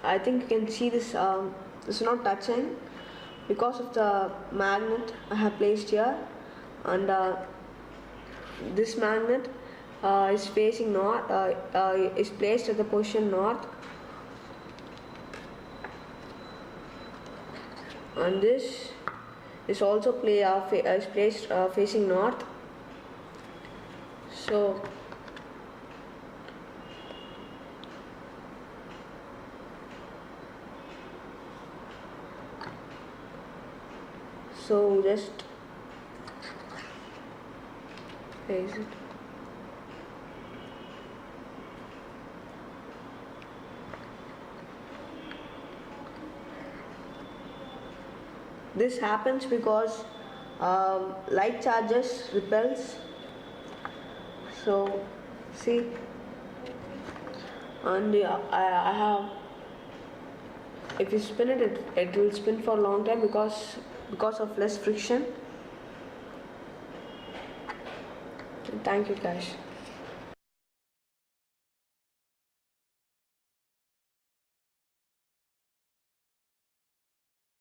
I think you can see this. This is not touching because of the magnet I have placed here, and this magnet is facing north. Is placed at the position north, and this is also is placed facing north. So just place it. This happens because light charges repels. So see, and I have, if you spin it, it will spin for a long time because of less friction. Thank you guys.